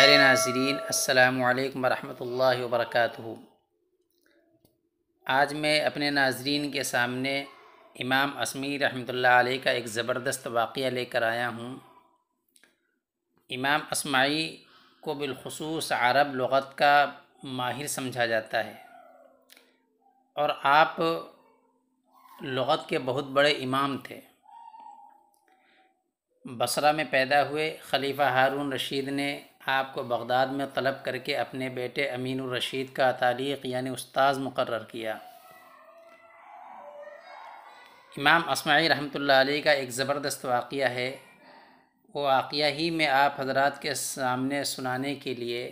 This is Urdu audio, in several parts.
پیارے ناظرین، السلام علیکم ورحمۃ اللہ وبرکاتہ۔ آج میں اپنے ناظرین کے سامنے امام اصمعی رحمۃ اللہ علیہ کا ایک زبردست واقعہ لے کر آیا ہوں۔ امام اصمعی کو بالخصوص عرب لغت کا ماہر سمجھا جاتا ہے، اور آپ لغت کے بہت بڑے امام تھے۔ بصرہ میں پیدا ہوئے۔ خلیفہ ہارون رشید نے آپ کو بغداد میں طلب کر کے اپنے بیٹے امین الرشید کا تعلیق یعنی استاذ مقرر کیا۔ امام اصمعی رحمۃ اللہ علیہ کا ایک زبردست واقعہ ہے، وہ واقعہ ہی میں آپ حضرات کے سامنے سنانے کے لیے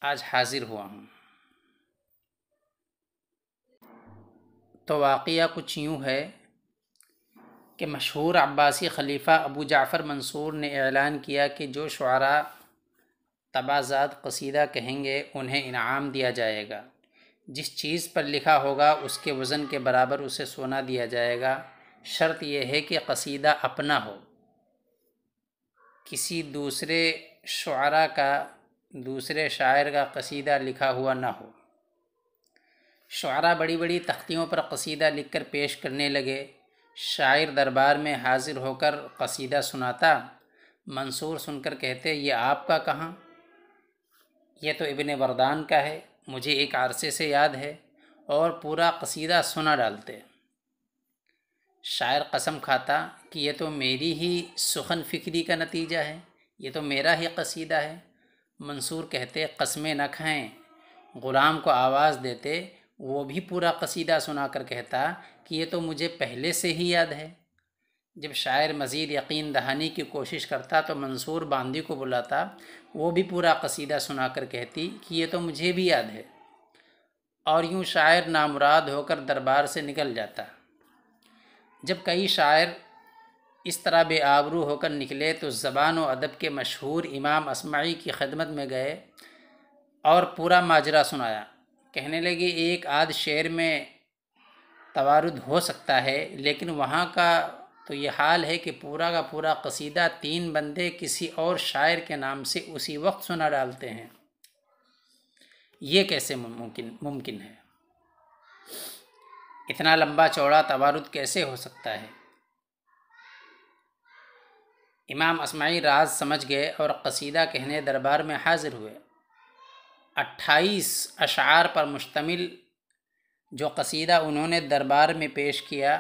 آج حاضر ہوا ہوں۔ تو واقعہ کچھ یوں ہے کہ مشہور عباسی خلیفہ ابو جعفر منصور نے اعلان کیا کہ جو شعراء طبازات قصیدہ کہیں گے انہیں انعام دیا جائے گا۔ جس چیز پر لکھا ہوگا اس کے وزن کے برابر اسے سونا دیا جائے گا۔ شرط یہ ہے کہ قصیدہ اپنا ہو، کسی دوسرے شعراء کا، دوسرے شاعر کا قصیدہ لکھا ہوا نہ ہو۔ شعراء بڑی بڑی تختیوں پر قصیدہ لکھ کر پیش کرنے لگے۔ شاعر دربار میں حاضر ہو کر قصیدہ سناتا۔ منصور سن کر کہتے، یہ آپ کا کہاں؟ یہ تو ابن وردان کا ہے، مجھے ایک عرصے سے یاد ہے، اور پورا قصیدہ سنا ڈالتے۔ شاعر قسم کھاتا کہ یہ تو میری ہی سخن فکری کا نتیجہ ہے، یہ تو میرا ہی قصیدہ ہے۔ منصور کہتے، قسمیں نہ کھائیں۔ غلام کو آواز دیتے، وہ بھی پورا قصیدہ سنا کر کہتا کہ یہ تو مجھے پہلے سے ہی یاد ہے۔ جب شاعر مزید یقین دہانی کی کوشش کرتا تو منصور باندی کو بلاتا، وہ بھی پورا قصیدہ سنا کر کہتی کہ یہ تو مجھے بھی یاد ہے، اور یوں شاعر نامراد ہو کر دربار سے نکل جاتا۔ جب کئی شاعر اس طرح بے آبرو ہو کر نکلے تو زبان و ادب کے مشہور امام اصمعی کی خدمت میں گئے اور پورا ماجرا سنایا۔ کہنے لگے، ایک آدھ شعر میں توارد ہو سکتا ہے، لیکن وہاں کا تو یہ حال ہے کہ پورا کا پورا قصیدہ 3 بندے کسی اور شاعر کے نام سے اسی وقت سنا ڈالتے ہیں۔ یہ کیسے ممکن ہے؟ اتنا لمبا چوڑا توارد کیسے ہو سکتا ہے؟ امام اصمعی راز سمجھ گئے اور قصیدہ کہنے دربار میں حاضر ہوئے۔ 28 اشعار پر مشتمل جو قصیدہ انہوں نے دربار میں پیش کیا،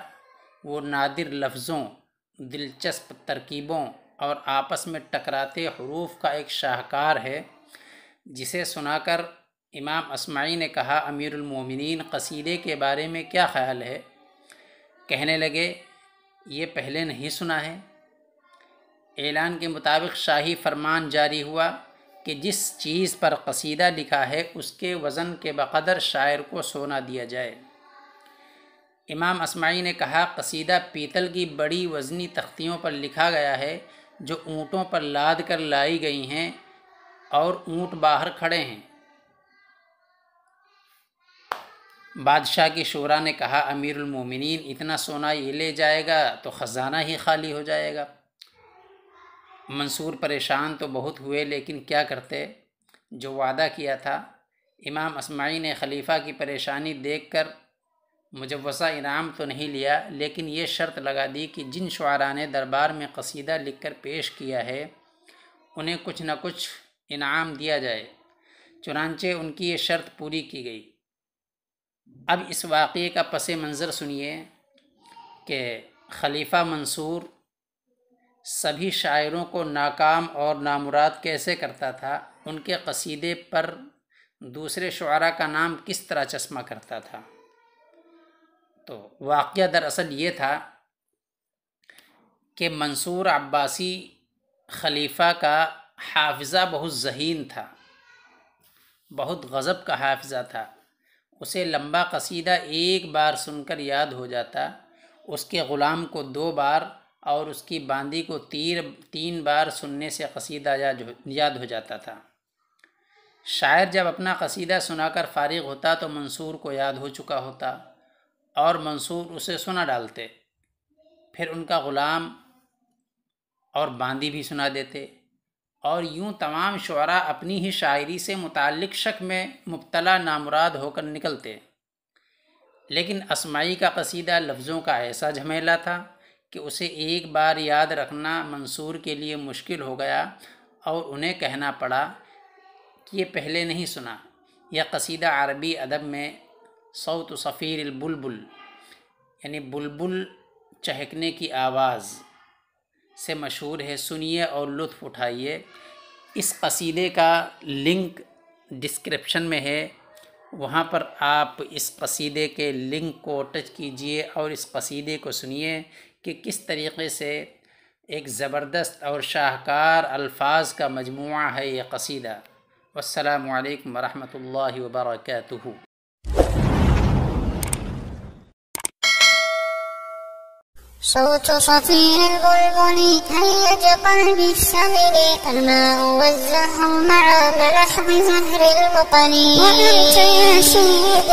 وہ نادر لفظوں، دلچسپ ترکیبوں اور آپس میں ٹکراتے حروف کا ایک شاہکار ہے، جسے سنا کر امام اصمعی نے کہا، امیر المومنین، قصیدے کے بارے میں کیا خیال ہے؟ کہنے لگے، یہ پہلے نہیں سنا ہے۔ اعلان کے مطابق شاہی فرمان جاری ہوا کہ جس چیز پر قصیدہ لکھا ہے اس کے وزن کے بقدر شاعر کو سونا دیا جائے۔ امام اصمعی نے کہا، قصیدہ پیتل کی بڑی وزنی تختیوں پر لکھا گیا ہے جو اونٹوں پر لاد کر لائی گئی ہیں، اور اونٹ باہر کھڑے ہیں۔ بادشاہ کی شورا نے کہا، امیر المومنین، اتنا سونا یہ لے جائے گا تو خزانہ ہی خالی ہو جائے گا۔ منصور پریشان تو بہت ہوئے، لیکن کیا کرتے، جو وعدہ کیا تھا۔ امام اصمعی نے خلیفہ کی پریشانی دیکھ کر مجوزہ انعام تو نہیں لیا، لیکن یہ شرط لگا دی کہ جن شعراء نے دربار میں قصیدہ لکھ کر پیش کیا ہے انہیں کچھ نہ کچھ انعام دیا جائے۔ چنانچہ ان کی یہ شرط پوری کی گئی۔ اب اس واقعے کا پس منظر سنیے کہ خلیفہ منصور سبھی شاعروں کو ناکام اور نامراد کیسے کرتا تھا، ان کے قصیدے پر دوسرے شعراء کا نام کس طرح چسپاں کرتا تھا۔ تو واقعہ دراصل یہ تھا کہ منصور عباسی خلیفہ کا حافظہ بہت ذہین تھا، بہت غضب کا حافظہ تھا۔ اسے لمبا قصیدہ ایک بار سن کر یاد ہو جاتا، اس کے غلام کو 2 بار اور اس کی باندی کو 3 بار سننے سے قصیدہ یاد ہو جاتا تھا۔ شاعر جب اپنا قصیدہ سنا کر فارغ ہوتا تو منصور کو یاد ہو چکا ہوتا، اور منصور اسے سنا ڈالتے۔ پھر ان کا غلام اور باندی بھی سنا دیتے، اور یوں تمام شعراء اپنی ہی شاعری سے متعلق شک میں مبتلا نامراد ہو کر نکلتے، لیکن اسماعی کا قصیدہ لفظوں کا ایسا جھمیلا تھا کہ اسے ایک بار یاد رکھنا منصور کے لیے مشکل ہو گیا اور انہیں کہنا پڑا کہ یہ پہلے نہیں سنا۔ یہ قصیدہ عربی ادب میں صوت صفیر البلبل یعنی بلبل چہکنے کی آواز سے مشہور ہے، سنیے اور لطف اٹھائیے۔ اس قصیدے کا لنک ڈسکرپشن میں ہے، وہاں پر آپ اس قصیدے کے لنک کو ٹچ کیجئے اور اس قصیدے کو سنیے کہ کس طریقے سے ایک زبردست اور شاہکار الفاظ کا مجموعہ ہے یہ قصیدہ۔ والسلام علیکم ورحمۃ اللہ وبرکاتہ۔ صوت صفير البلبل هيج قلبي الشمل، الماء والزهر مع ملحظ زهر المطل، وأنت يا سيد